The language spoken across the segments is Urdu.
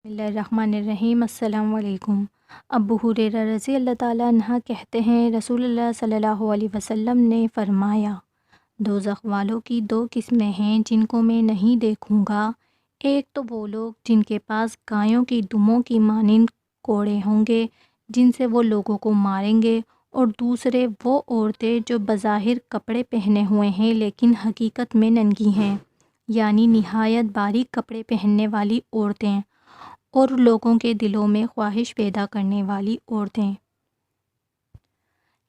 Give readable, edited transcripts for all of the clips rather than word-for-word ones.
بسم اللہ الرحمن الرحیم۔ السلام علیکم۔ ابو ہریرہ رضی اللہ تعالیٰ عنہ کہتے ہیں رسول اللہ صلی اللہ علیہ وسلم نے فرمایا، دوزخ والوں کی دو قسمیں ہیں جن کو میں نہیں دیکھوں گا۔ ایک تو وہ لوگ جن کے پاس گایوں کی دموں کی مانند کوڑے ہوں گے جن سے وہ لوگوں کو ماریں گے، اور دوسرے وہ عورتیں جو بظاہر کپڑے پہنے ہوئے ہیں لیکن حقیقت میں ننگی ہیں، یعنی نہایت باریک کپڑے پہننے والی عورتیں اور لوگوں کے دلوں میں خواہش پیدا کرنے والی عورتیں،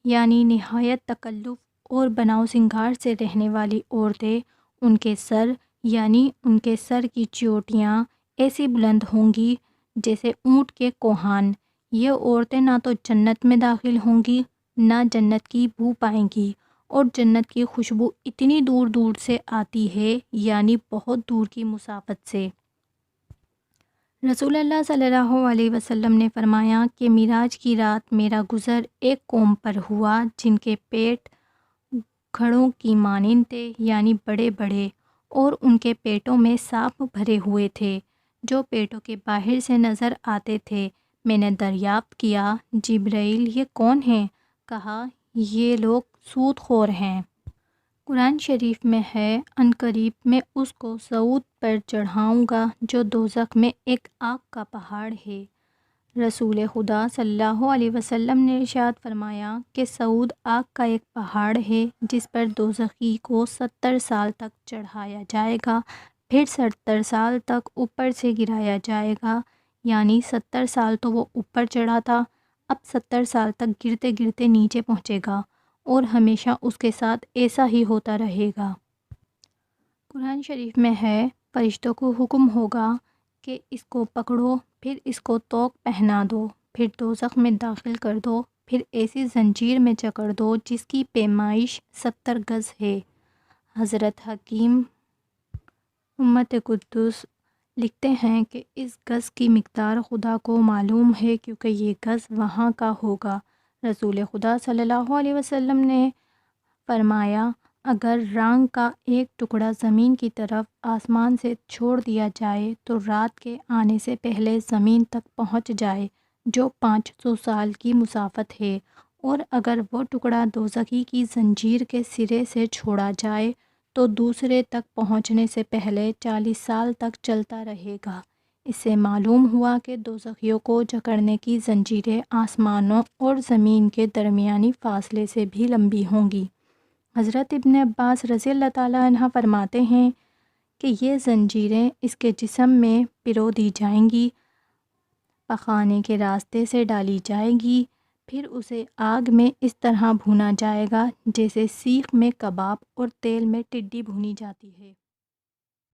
یعنی نہایت تکلف اور بناؤ سنگار سے رہنے والی عورتیں۔ ان کے سر یعنی ان کے سر کی چوٹیاں ایسی بلند ہوں گی جیسے اونٹ کے کوہان۔ یہ عورتیں نہ تو جنت میں داخل ہوں گی نہ جنت کی بو پائیں گی، اور جنت کی خوشبو اتنی دور دور سے آتی ہے، یعنی بہت دور کی مسافت سے۔ رسول اللہ صلی اللہ علیہ وسلم نے فرمایا کہ معراج کی رات میرا گزر ایک قوم پر ہوا جن کے پیٹ گھڑوں کی مانند تھے، یعنی بڑے بڑے، اور ان کے پیٹوں میں سانپ بھرے ہوئے تھے جو پیٹوں کے باہر سے نظر آتے تھے۔ میں نے دریافت کیا، جبرائیل یہ کون ہیں؟ کہا، یہ لوگ سود خور ہیں۔ قرآن شریف میں ہے، عنقریب میں اس کو صعود پر چڑھاؤں گا جو دوزخ میں ایک آگ کا پہاڑ ہے۔ رسول خدا صلی اللہ علیہ وسلم نے ارشاد فرمایا کہ صعود آگ کا ایک پہاڑ ہے جس پر دوزخی کو 70 سال تک چڑھایا جائے گا، پھر 70 سال تک اوپر سے گرایا جائے گا، یعنی 70 سال تو وہ اوپر چڑھا تھا، اب 70 سال تک گرتے گرتے نیچے پہنچے گا، اور ہمیشہ اس کے ساتھ ایسا ہی ہوتا رہے گا۔ قرآن شریف میں ہے، فرشتوں کو حکم ہوگا کہ اس کو پکڑو، پھر اس کو طوق پہنا دو، پھر دوزخ میں داخل کر دو، پھر ایسی زنجیر میں جکڑ دو جس کی پیمائش 70 گز ہے۔ حضرت حکیم امت قدس لکھتے ہیں کہ اس گز کی مقدار خدا کو معلوم ہے کیونکہ یہ گز وہاں کا ہوگا۔ رسول خدا صلی اللہ علیہ وسلم نے فرمایا، اگر رانگ کا ایک ٹکڑا زمین کی طرف آسمان سے چھوڑ دیا جائے تو رات کے آنے سے پہلے زمین تک پہنچ جائے، جو 500 سال کی مسافت ہے، اور اگر وہ ٹکڑا دوزخی کی زنجیر کے سرے سے چھوڑا جائے تو دوسرے تک پہنچنے سے پہلے 40 سال تک چلتا رہے گا۔ اس سے معلوم ہوا کہ دوزخیوں کو جکڑنے کی زنجیریں آسمانوں اور زمین کے درمیانی فاصلے سے بھی لمبی ہوں گی۔ حضرت ابن عباس رضی اللہ تعالیٰ عنہ فرماتے ہیں کہ یہ زنجیریں اس کے جسم میں پرو دی جائیں گی، پخانے کے راستے سے ڈالی جائے گی، پھر اسے آگ میں اس طرح بھونا جائے گا جیسے سیخ میں کباب اور تیل میں ٹڈی بھونی جاتی ہے۔